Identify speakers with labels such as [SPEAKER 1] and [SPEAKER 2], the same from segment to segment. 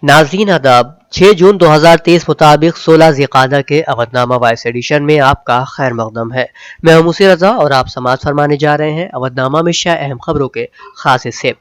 [SPEAKER 1] नाज़रीन आदाब, 6 जून 2023 मुताबिक 16 ज़िक़ादा के अवधनामा वॉइस एडिशन में आपका खैर मक़दम है। मैं हूं मूसी रज़ा और आप समाअत फरमाने जा रहे हैं अवधनामा में शाया अहम खबरों के खास हिस्से।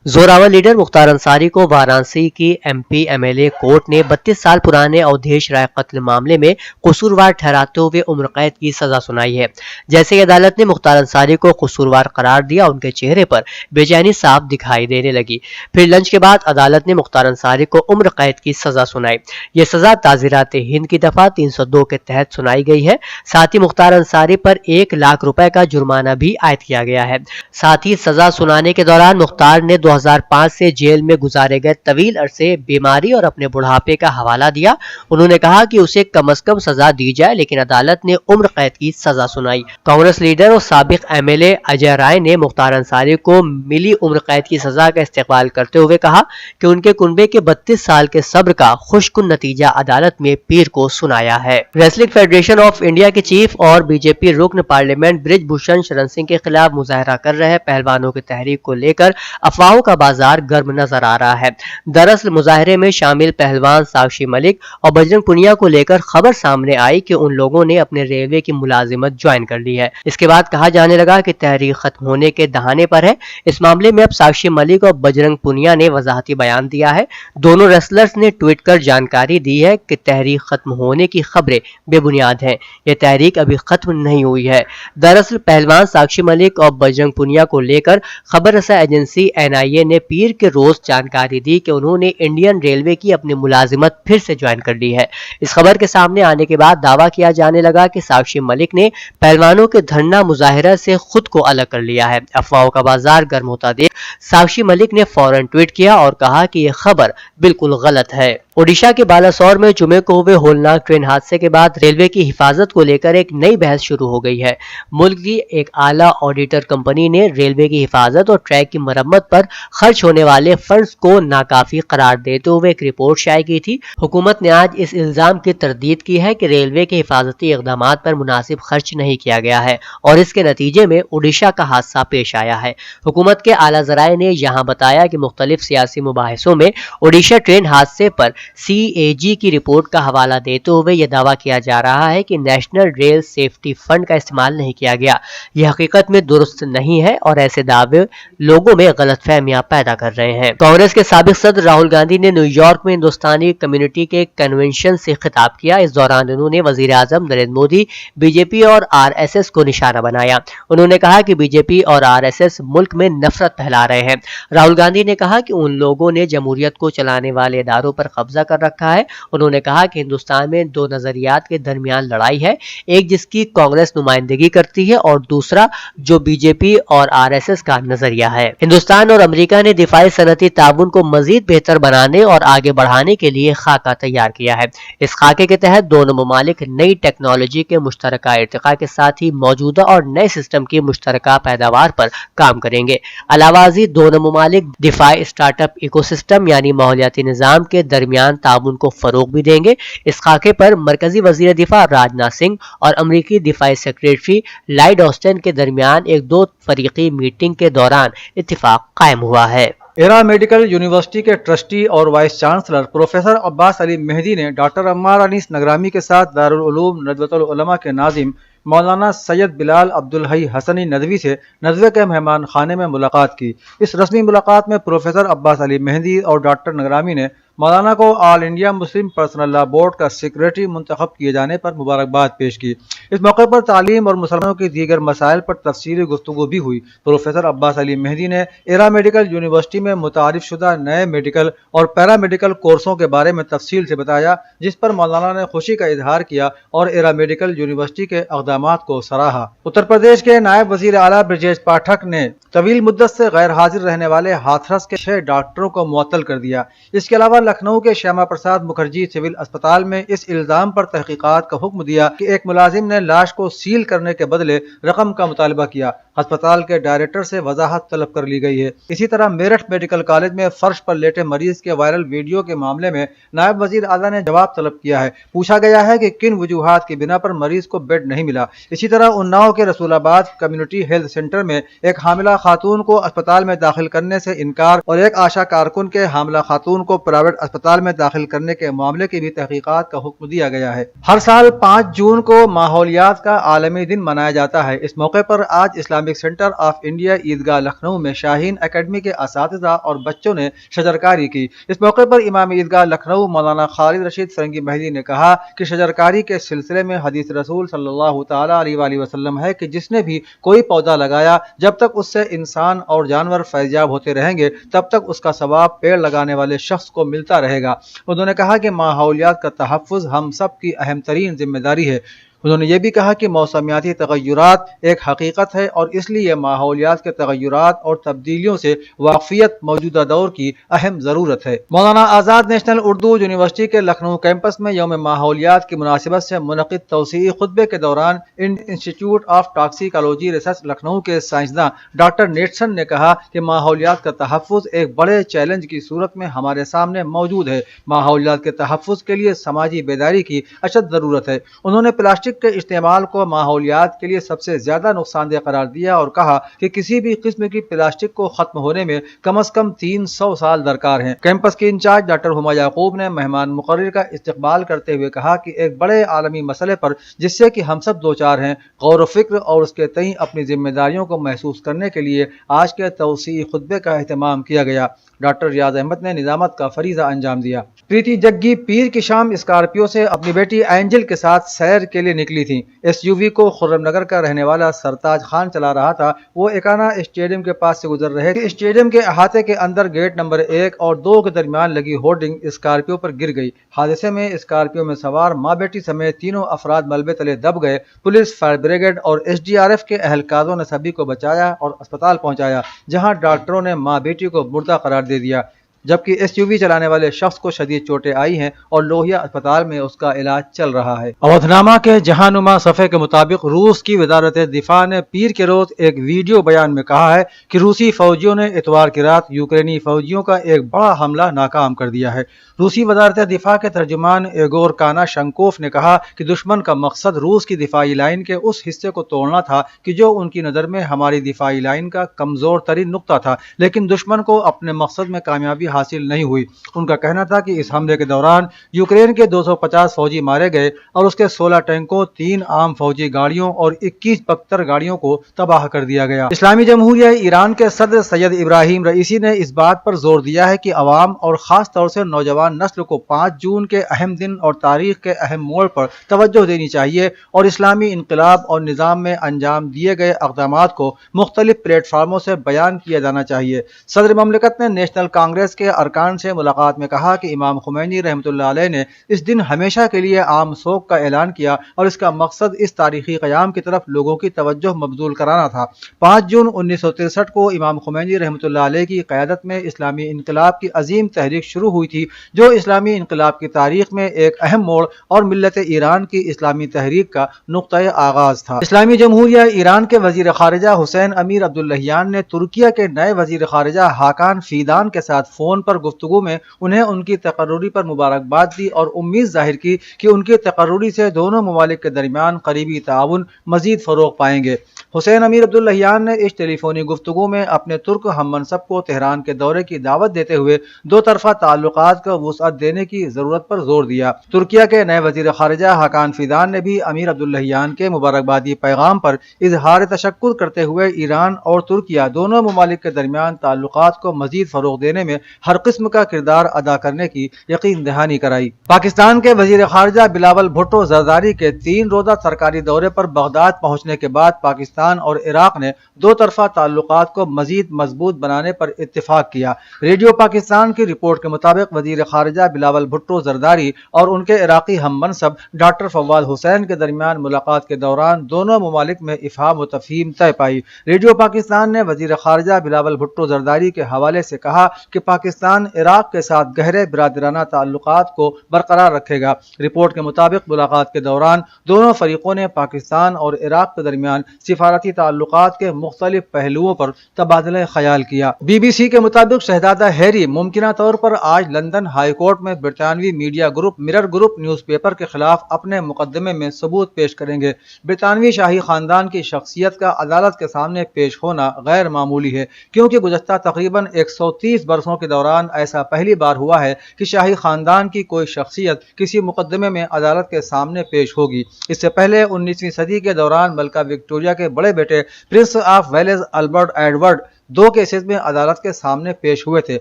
[SPEAKER 1] जोरावर लीडर मुख्तार अंसारी को वाराणसी की MP MLA कोर्ट ने 32 साल पुराने अवधेश राय कत्ल मामले में कसूरवार ठहराते हुए उम्र कैद की सजा सुनाई है। जैसे ही अदालत ने मुख्तार अंसारी को कसूरवार करार दिया, उनके चेहरे पर बेचैनी साफ दिखाई देने लगी। फिर लंच के बाद अदालत ने मुख्तार अंसारी को उम्र कैद की सजा सुनाई। ये सजा ताज़ीरात हिंद की दफा 302 के तहत सुनाई गई है। साथ ही मुख्तार अंसारी पर 1 लाख रुपए का जुर्माना भी आयद किया गया है। साथ ही सजा सुनाने के दौरान मुख्तार ने 2005 से जेल में गुजारे गए तवील अरसे बीमारी और अपने बुढ़ापे का हवाला दिया। उन्होंने कहा कि उसे कम से कम सजा दी जाए, लेकिन अदालत ने उम्र कैद की सजा सुनाई। कांग्रेस लीडर और साबिक MLA अजय राय ने मुख्तार अंसारी को मिली उम्र कैद की सजा का इस्तेमाल करते हुए कहा कि उनके कुनबे के 32 साल के सब्र का खुशकुन नतीजा अदालत में पीर को सुनाया है। रेसलिंग फेडरेशन ऑफ इंडिया के चीफ और BJP रुकन पार्लियामेंट ब्रिजभूषण शरण सिंह के खिलाफ मुजाहरा कर रहे पहलवानों की तहरीक को लेकर अफवाहों का बाजार गर्म नजर आ रहा है। दरअसल मुजाहरे में शामिल पहलवान साक्षी मलिक और बजरंग पुनिया को लेकर खबर सामने आई कि उन लोगों ने अपने रेलवे की मुलाजिमत ज्वाइन कर ली है। इसके बाद कहा जाने लगा कि तहरीक खत्म होने के दहाने पर है। इस मामले में अब साक्षी मलिक और बजरंग पुनिया ने वजाहती बयान दिया है। दोनों रेसलर्स ने ट्वीट कर जानकारी दी है कि तहरीक खत्म होने की खबरें बेबुनियाद हैं। यह तहरीक अभी खत्म नहीं हुई है। दरअसल पहलवान साक्षी मलिक और बजरंग पुनिया को लेकर खबर रसा एजेंसी NIA ने पीर के रोज जानकारी दी कि उन्होंने इंडियन रेलवे की अपनी मुलाजिमत फिर से ज्वाइन कर ली है। इस खबर के सामने आने के बाद दावा किया जाने लगा कि साक्षी मलिक ने पहलवानों के धरना मुजाहिरा से खुद को अलग कर लिया है। अफवाहों का बाजार गर्म होता देख साक्षी मलिक ने फौरन ट्वीट किया और कहा कि यह खबर बिल्कुल गलत है। ओडिशा के बालासोर में जुमे को हुए होलनाक ट्रेन हादसे के बाद रेलवे की हिफाजत को लेकर एक नई बहस शुरू हो गई है। मुल्क की एक आला ऑडिटर कंपनी ने रेलवे की हिफाजत और ट्रैक की मरम्मत पर खर्च होने वाले फंड्स को नाकाफी करार देते हुए एक रिपोर्ट शाया की थी। हुकूमत ने आज इस इल्जाम की तरदीद की है कि रेलवे के हिफाजती इकदाम पर मुनासिब खर्च नहीं किया गया है और इसके नतीजे में ओडिशा का हादसा पेश आया है। हुकूमत के आला ज़राए ने यहाँ बताया कि मुख्तलिफ सियासी मुबाहिसों में ओडिशा ट्रेन हादसे पर CAG की रिपोर्ट का हवाला देते हुए यह दावा किया जा रहा है कि नेशनल रेल सेफ्टी फंड का इस्तेमाल नहीं किया गया। यह हकीकत में दुरुस्त नहीं है और ऐसे दावे लोगों में गलतफहमियां पैदा कर रहे हैं। कांग्रेस के साबिक सदर राहुल गांधी ने न्यूयॉर्क में हिंदुस्तानी कम्युनिटी के कन्वेंशन से खिताब किया। इस दौरान उन्होंने वजीर आजम नरेंद्र मोदी, BJP और RSS को निशाना बनाया। उन्होंने कहा कि BJP और RSS मुल्क में नफरत फैला रहे हैं। राहुल गांधी ने कहा कि उन लोगों ने जमहूरियत को चलाने वाले इदारों पर कब्जा कर रखा है। उन्होंने कहा कि हिंदुस्तान में 2 नजरियात के दरमियान लड़ाई है, एक जिसकी कांग्रेस नुमाइंदगी करती है और दूसरा जो BJP और RSS का नजरिया है। हिंदुस्तान और अमेरिका ने दिफाई सनती ताउन को मजीद बेहतर बनाने और आगे बढ़ाने के लिए खाका तैयार किया है। इस खाके के तहत दोनों ममालिक नई टेक्नोलॉजी के मुश्तरका इर्तिका के साथ ही मौजूदा और नए सिस्टम की मुश्तरका पैदावार पर काम करेंगे। अलावाजी दोनों ममालिक दिफाई स्टार्टअप इकोसिस्टम यानी माहौलियाती निज़ाम के दरमियान ताउन को फरोग भी देंगे। इस खाके पर मरकजी वजीर दिफा राजनाथ सिंह और अमरीकी दिफाई सेक्रेटरी लॉयड ऑस्टिन के दरमियान एक 2 फरीकी मीटिंग के दौरान इत्तिफाक कायम हुआ है।
[SPEAKER 2] एरा मेडिकल यूनिवर्सिटी के ट्रस्टी और vice chancellor professor Abbas Ali Mehdi ने डॉक्टर अम्मार अनीस नगरामी के साथ दारुल उलूम नदवतुल उलमा के नाजिम मौलाना सैयद बिलाल अब्दुल हई हसनी नदवी से नदवे के मेहमान खाने में मुलाकात की। इस रस्मी मुलाकात में प्रोफेसर अब्बास अली मेहदी और डॉक्टर नगरामी ने मौलाना को all India Muslim personal law board का सेक्रेटरी मुंतखब किए जाने पर मुबारकबाद पेश की। इस मौके पर तालीम और मुसलमानों की दीगर मसाइल पर तफसीली गुफ्तगू भी हुई। प्रोफेसर अब्बास अली मेहदी ने एरा मेडिकल यूनिवर्सिटी में मुतारिफ शुदा नए मेडिकल और पैरा मेडिकल कोर्सों के बारे में तफसील से बताया, जिस पर मौलाना ने खुशी का इजहार किया और एरा मेडिकल यूनिवर्सिटी के इक़दामात को सराहा। उत्तर प्रदेश के नायब वजीर आला ब्रजेश पाठक ने तवील मुद्दत से गैर हाजिर रहने वाले हाथरस के 6 डॉक्टरों को मुअत्तल कर दिया। इसके अलावा लखनऊ के श्यामा प्रसाद मुखर्जी सिविल अस्पताल में इस इल्जाम पर तहकीकात का हुक्म दिया कि एक मुलाजिम ने लाश को सील करने के बदले रकम का मुतालबा किया। अस्पताल के डायरेक्टर से वजाहत तलब कर ली गई है। इसी तरह मेरठ मेडिकल कॉलेज में फर्श पर लेटे मरीज के वायरल वीडियो के मामले में नायब वजीर आला ने जवाब तलब किया है। पूछा गया है कि किन वजूहात की बिना पर मरीज को बेड नहीं मिला। इसी तरह उन्नाव के रसूलाबाद कम्युनिटी हेल्थ सेंटर में एक हामिला खातून को अस्पताल में दाखिल करने से इनकार और एक आशा कारकुन के हामिला खातून को प्राइवेट अस्पताल में दाखिल करने के मामले की भी तहकीकात का हुक्म दिया गया है। हर साल 5 जून को माहौलियात का आलमी दिन मनाया जाता है। इस मौके पर आज इस्लामिक सेंटर ऑफ इंडिया ईदगाह लखनऊ में शाहीन एकेडमी के असातिज़ा और बच्चों ने शजरकारी की। इस मौके पर इमाम ईदगाह लखनऊ मौलाना खालिद रशीद फरंगी महदी ने कहा कि शजरकारी के सिलसिले में हदीस रसूल सल्लल्लाहु तआला अलैहि वसल्लम है कि जिसने भी कोई पौधा लगाया जब तक उससे इंसान और जानवर फैज़याब होते रहेंगे तब तक उसका सवाब पेड़ लगाने वाले शख्स को मिलता रहेगा। उन्होंने कहा कि माहौलियात का तहफ़्फ़ुज़ हम सब की अहम तरीन जिम्मेदारी है। उन्होंने ये भी कहा कि मौसमियाती तगय्युरात एक हकीकत है और इसलिए माहौलियात के तगय्युरात और तब्दीलियों से वाक़फियत मौजूदा दौर की अहम ज़रूरत है। मौलाना आज़ाद नेशनल उर्दू यूनिवर्सिटी के लखनऊ कैंपस में यौम माहौलियात की मुनासिबत से मुनक़िद तौसीई खुतबे के दौरान institute of toxicology research Lucknow के साइंसदान डॉक्टर नेटसन ने कहा कि माहौलियात का तहफ़्फ़ुज़ एक बड़े चैलेंज की सूरत में हमारे सामने मौजूद है। माहौलियात के तहफ़्फ़ुज़ के लिए समाजी बेदारी की अशद ज़रूरत है। उन्होंने प्लास्टिक के इस्तेमाल को माहौलियात के लिए सबसे ज्यादा नुकसानदेह करार दिया और कहा कि किसी भी किस्म की प्लास्टिक को खत्म होने में कम से कम 300 साल दरकार हैं। कैंपस के इंचार्ज डॉक्टर हुमा याकूब ने मेहमान मुकर्रर का इस्तकबाल करते हुए कहा कि एक बड़े आलमी मसले पर जिससे कि हम सब दो चार हैं, गौर फिक्र और उसके तई अपनी जिम्मेदारियों को महसूस करने के लिए आज के तौसीई खुतबे का एहतमाम किया गया। डॉक्टर रियाज अहमद ने निजामत का फरीजा अंजाम दिया। प्रीति जग्गी पीर की शाम स्कॉर्पियो से अपनी बेटी एंजल के साथ सैर के लिए निकली थी। एसयूवी को खुर्रमनगर का रहने वाला सरताज खान चला रहा था। वो एकाना स्टेडियम के पास से गुजर रहे थे। स्टेडियम के अहाते के अंदर गेट नंबर 1 और 2 के दरमियान लगी होर्डिंग स्कॉर्पियो पर गिर गई। हादसे में स्कॉर्पियो में सवार माँ बेटी समेत तीनों अफराद मलबे तले दब गए। पुलिस, फायर ब्रिगेड और SDRF के अहलकारों ने सभी को बचाया और अस्पताल पहुंचाया, जहां डॉक्टरों ने माँ बेटी को मुर्दा करार दे दिया, जबकि SUV चलाने वाले शख्स को शदीद चोटें आई हैं और लोहिया अस्पताल में उसका इलाज चल रहा है। अवधनामा के जहानुमा सफ़े के मुताबिक रूस की वजारत दिफा ने पीर के रोज एक वीडियो बयान में कहा है कि रूसी फौजियों ने इतवार की रात यूक्रेनी फौजियों का एक बड़ा हमला नाकाम कर दिया है। रूसी वजारत दिफा के तर्जुमान एगोर कानाशंकोफ ने कहा कि दुश्मन का मकसद रूस की दिफाई लाइन के उस हिस्से को तोड़ना था कि जो उनकी नज़र में हमारी दिफाई लाइन का कमज़ोर तरीन नुक्ता था, लेकिन दुश्मन को अपने मकसद में कामयाबी हासिल नहीं हुई। उनका कहना था कि इस हमले के दौरान यूक्रेन के 250 फौजी मारे गए और उसके 16 टैंकों, 3 आम फौजी गाड़ियों और 21 बख्तर गाड़ियों को तबाह कर दिया गया। इस्लामी जमहूरिया ईरान के सदर सैयद इब्राहिम रईसी ने इस बात पर जोर दिया है कि अवाम और खास तौर से नौजवान नस्ल को 5 जून के अहम दिन और तारीख के अहम मोड़ पर तवज्जो देनी चाहिए और इस्लामी इनकलाब और निज़ाम में अंजाम दिए गए अक़दामात को मुख्तलिफ प्लेटफार्मों से बयान किया जाना चाहिए। सदर ममलिकत ने नेशनल कांग्रेस के अरकान से मुलाकात में कहा कि इमाम खुमैनी रहमतुल्लाह अलैह ने इस दिन हमेशा के लिए आम शोक का ऐलान किया और इसका मकसद इस तारीखी क़याम की तरफ लोगों की तवज्जो मबजूल कराना था। 5 जून 1963 को इमाम खुमैनी रहमतुल्लाह अलैह की क़यादत में इस्लामी इनकलाब की अजीम तहरीक शुरू हुई थी, जो इस्लामी इनकलाब की तारीख में एक अहम मोड़ और मिल्लत ईरान की इस्लामी तहरीक का नुक्ता आगाज था। इस्लामी जमहूरिया ईरान के वजीर खारिजा हुसैन अमीर अब्दुल्लाहियान ने तुर्किया के नए वजीर खारिजा हाकान फीदान के साथ फोन पर गुफ्तगू में उन्हें उनकी तकर्रुरी पर मुबारकबाद दी और उम्मीद जाहिर की कि उनकी तकर्रुरी से दोनों ममालिक के दरमियान करीबी ताउन मजीद फरोग पाएंगे। हुसैन अमीर अब्दुल्लाहियान ने इस टेलीफोनी गुफ्तगू में अपने तुर्क हममनसब को तेहरान के दौरे की दावत देते हुए दो तरफा ताल्लुकात को वुसअत देने की जरूरत पर जोर दिया। तुर्किया के नए वजीर खारिजा हाकान फीदान ने भी अमीर अब्दुल्लाहियान के मुबारकबादी पैगाम पर इजहार तशक्कुर करते हुए ईरान और तुर्किया दोनों ममालिक के दरमियान ताल्लुकात को मजीद फरोग देने में हर किस्म का किरदार अदा करने की यकीन दहानी कराई। पाकिस्तान के वजीर खारिजा बिलावल भुट्टो जरदारी के 3 रोजा सरकारी दौरे पर बगदाद पहुंचने के बाद पाकिस्तान और इराक ने दो तरफा ताल्लुकात को मजीद मजबूत बनाने पर इत्तेफाक किया। रेडियो पाकिस्तान की रिपोर्ट के मुताबिक वजीर खारिजा बिलावल भुट्टो जरदारी और उनके इराकी हममनसब डॉक्टर फवाद हुसैन के दरमियान मुलाकात के दौरान दोनों ममालिक में इफ़हाम व तफहीम तय पाई। रेडियो पाकिस्तान ने वजीर खारिजा बिलावल भुट्टो जरदारी के हवाले से कहा कि पाकिस्तान پاکستان عراق کے ساتھ گہرے برادرانہ تعلقات کو برقرار رکھے گا۔ رپورٹ کے مطابق ملاقات کے دوران دونوں فریقوں نے پاکستان اور عراق کے درمیان سفارتی تعلقات کے مختلف پہلوؤں پر تبادلہ خیال کیا۔ بی بی سی کے مطابق شہزادہ ہیری ممکنہ طور پر آج لندن ہائی کورٹ میں برطانوی media group mirror group news paper کے خلاف اپنے مقدمے میں ثبوت پیش کریں گے۔ برطانوی شاہی خاندان کی شخصیت کا عدالت کے سامنے پیش ہونا غیر معمولی ہے، کیونکہ گزشتہ تقریباً 130 برسوں کے دوران ایسا پہلی بار ہوا ہے کہ شاہی خاندان کی کوئی شخصیت کسی مقدمے میں عدالت کے سامنے پیش ہوگی۔ اس سے پہلے 19ویں صدی کے دوران ملکہ وکٹوریہ کے بڑے بیٹے prince of Wales Albert Edward 2 cases میں عدالت کے سامنے پیش ہوئے تھے۔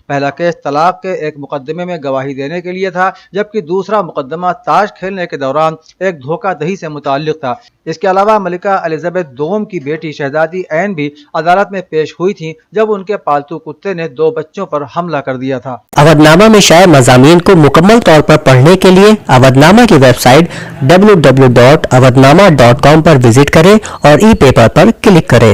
[SPEAKER 2] پہلا کیس طلاق کے ایک مقدمے میں گواہی دینے کے لیے تھا، جبکہ دوسرا مقدمہ تاش کھیلنے کے دوران ایک دھوکہ دہی سے متعلق تھا۔ اس کے علاوہ ملکہ الزبیتھ دوم کی بیٹی شہزادی این بھی عدالت میں پیش ہوئی تھیں جب ان کے پالتو کتے نے 2 بچوں پر حملہ کر دیا تھا۔
[SPEAKER 1] اودھ نامہ میں شائع مضامین کو مکمل طور پر پڑھنے کے لیے اودھ نامہ کی ویب سائٹ www.awadhnama.com پر وزٹ کریں اور ای پیپر پر کلک کریں۔